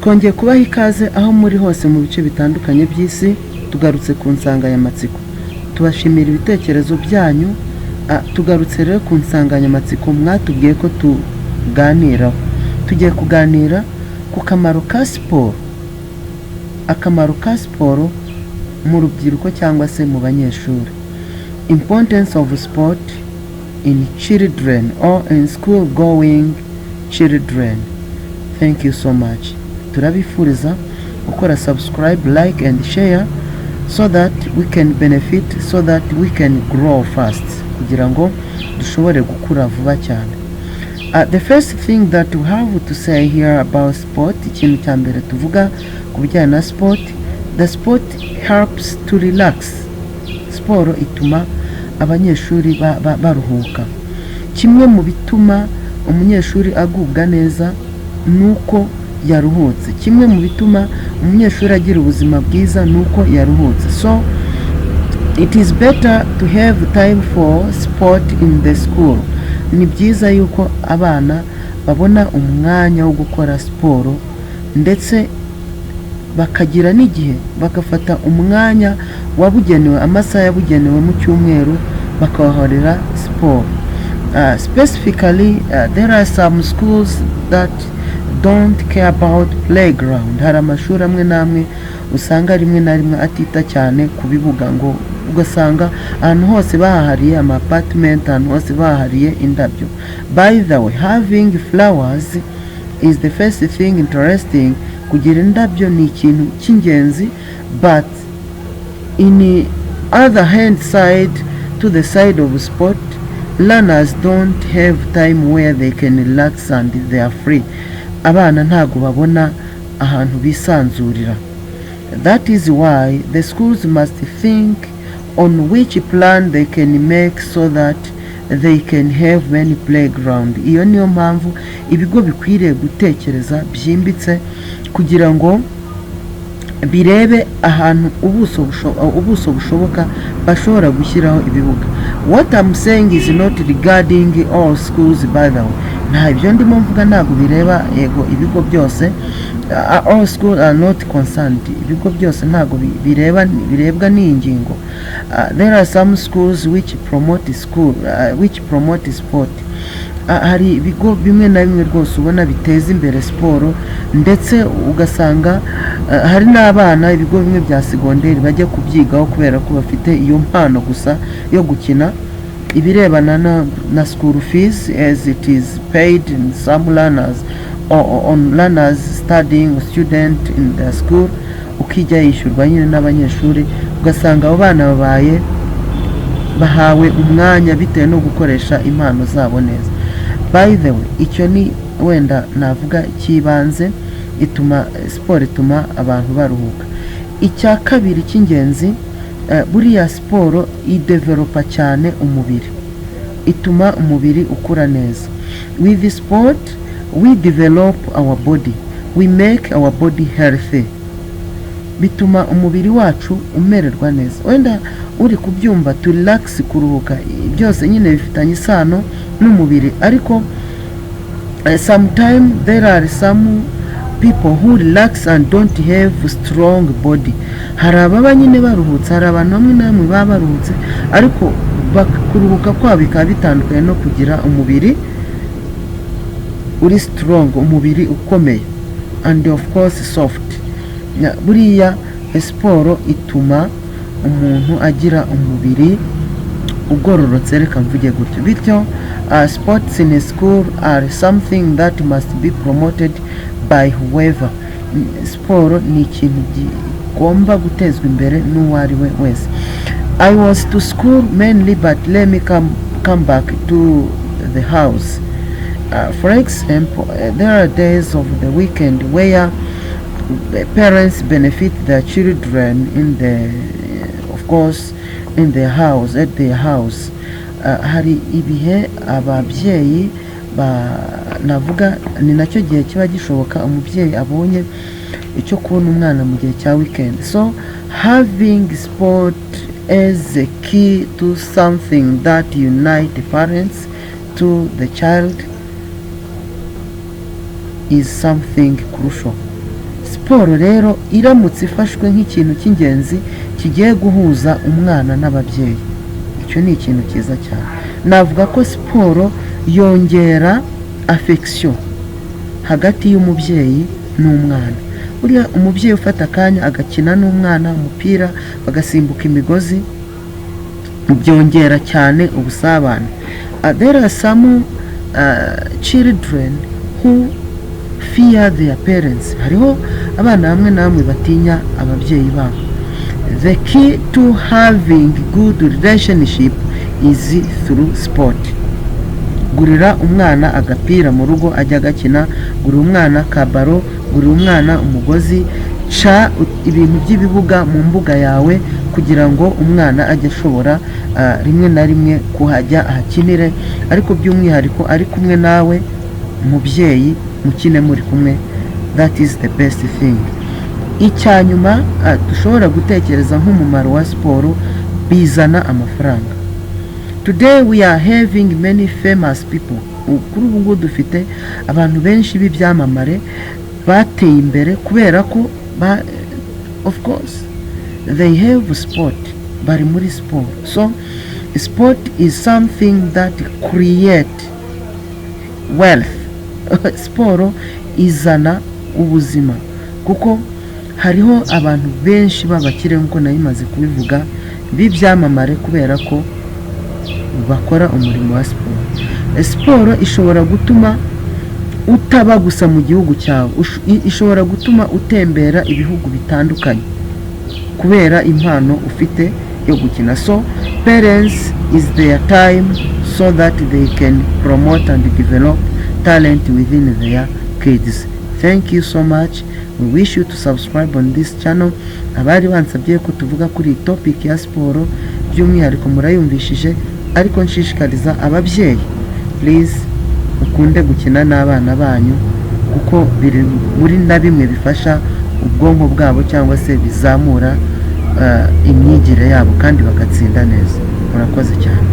twongeye kubaha ikaze aho muri hose mu bice bitandukanye by'isi. Tugarutse ku nsanganyamatsiko, tubashimira ibitekerezo byanyu. Tugarutse rero ku nsanganyamatsiko mwatubwiye ko tuganiraho. Tugiye kuganira ku kamaro ka siporo, akamaro ka siporo mu rubyiruko cyangwa se mu banyeshuri. Importance of sport in children or in school going children. Thank you so much. Turabifuriza gukora subscribe, like and share so that we can benefit, so that we can grow fast, kugira ngo dushobore gukura vuba cyane. The first thing that we have to say here about sport, ikintu cya mbere tuvuga ku bijyanye na sport, the sport helps to relax. Sport ituma abanyeshuri baruhuka. Kimwe mu bituma umunyeshuri agubwa neza nuko yaruhutse. Kimwe mu bituma umunyeshuri agira ubuzima bwiza nuko yaruhutse. So it is better to have time for sport in the school. Ni byiza yuko abana babona umwanya wo gukora siporo, ndetse bakagira n'igihe bagafata umwanya wabugenewe, amasaha yabugenewe mu cyumweru bakahorera siporo. Specifically, there are some schools that don't care about playground. Hari amashuri amwe namwe usanga rimwe na rimwe atita cyane ku bibuga, ngo ugasanga ahantu hose bahahariye ama apartment, ahantu hose bahahariye indabyo. By the way, having flowers is the first thing interesting. Kugira indabyo ni ikintu cy'ingenzi, but in the other hand side, to the side of sport, learners don't have time where they can relax and they are free. Abana ntago babona ahantu bisanzurira. That is why the schools must think on which plan they can make so that they can have many playground. Iyo niyo mpamvu ibigo bikwiriye gutekereza byimbitse kugira ngo birebe ahantu ubuso bushoboka bashobora gushyiraho ibibuga. What I'm saying is not regarding all schools, by the way. Nta ibyo ndimo mvuga ntabwo bireba yego ibigo byose. All schools are not concerned. Ibigo byose ntabwo birebwa n'ingingo. There are some schools which promote sport. Hari ibigo bimwe na bimwe rwose ubona biteza imbere siporo, ndetse ugasanga hari n'abana ibigo bimwe bya segonderi bajya kubyigaho kubera ko bafite iyo mpano gusa yo gukina. Ibirebana na school fees, as it is paid in some learners or on learners studying student in the school, ukijya yishyurwa nyine n'abanyeshuri, ugasanga abo bana bahawe umwanya bitewe no gukoresha impano zabo neza. By the way, icyo ni wenda navuga kibanze sport ituma abantu baruhuka. Icya kabiri cy'ingenzi, buriya siporo idevelopa cyane umubiri, ituma umubiri ukura neza. With the sport we develop our body, we make our body healthy. Bituma umubiri wacu umererwa neza. Wenda uri kubyumva to relax, kuruhuka, byose nyine bifitanye isano n'umubiri. Ariko sometimes there are some people who relax and don't have strong body. Hari ababa nyine baruhutse, hari abantu bamwe na bamwe baba baruhutse, ariko kuruhuka kwabo bikaba bitandukanye no kugira umubiri uri strong, umubiri ukomeye, and of course soft. Buriya siporo ituma umuntu agira umubiri ugororotse, reka mvuge gutyo. Bityo sports in a school are something that must be promoted by whoever. Sport ni ikintu gomba gutezwa imbere n'uwo ari we wese. I was to school mainly, but let me come back to the house. For example, there are days of the weekend where parents benefit their children of course in their house, at their house. Hari ibihe ababyeyi navuga ni nacyo gihe kiba gishoboka umubyeyi abonye icyo kubona umwana mu gihe cya weekend. So having sport as a key to something that unite the parents to the child is something crucial. siporo rero iramutse ifashwe nk'ikintu cy'ingenzi kigiye guhuza umwana n'ababyeyi, icyo ni ikintu cyiza cyane. Navuga ko siporo yongera affection hagati y'umubyeyi n'umwana. Buriya umubyeyi ufata akanya agakina n'umwana umupira bagasimbuka imigozi byongera cyane ubusabane. There are some children who fear their parents. Hariho abana bamwe na bamwe batinya ababyeyi babo. The key to having good relationship is through sport. Gurira umwana agapira mu rugo ajya gakina, gurira umwana kabaro, gurira umwana umugozi, ca ibintu by'ibibuga mu mbuga yawe kugira ngo umwana ajye ashobora rimwe na rimwe kuhajya ahakinire, ariko by'umwihariko ari kumwe nawe umubyeyi mukine muri kumwe. That is the best thing. Icyanyuma dushobora gutekereza nk'umumaro wa siporo, bizana amafaranga. Today we are having many famous people. Kuri ubu ngubu dufite abantu benshi b'ibyamamare bateye imbere kubera ko of course they have sport, bari muri sport. So sport is something that create wealth. Siporo izana ubuzima kuko hariho abantu benshi babakire nkuko nayimaze kubivuga b'ibyamamare kubera ko bakora umurimo wa siporo. Siporo ishobora gutuma utaba gusa mu gihugu cyawe, ishobora gutuma utembera ibihugu bitandukanye kubera impano ufite yo gukina. So parents is their time so that they can promote and develop talent within their kids. Thank you so much. We wish you to subscribe on this channel. Abari bansabye ko tuvuga kuri topic ya siporo by'umwihariko murayumvishije, ariko nshishikariza ababyeyi please ukunde gukina n'abana banyu kuko biri muri na bimwe bifasha ubwonko bwabo cyangwa se bizamura imyigire yabo kandi bagatsinda neza. Murakoze cyane.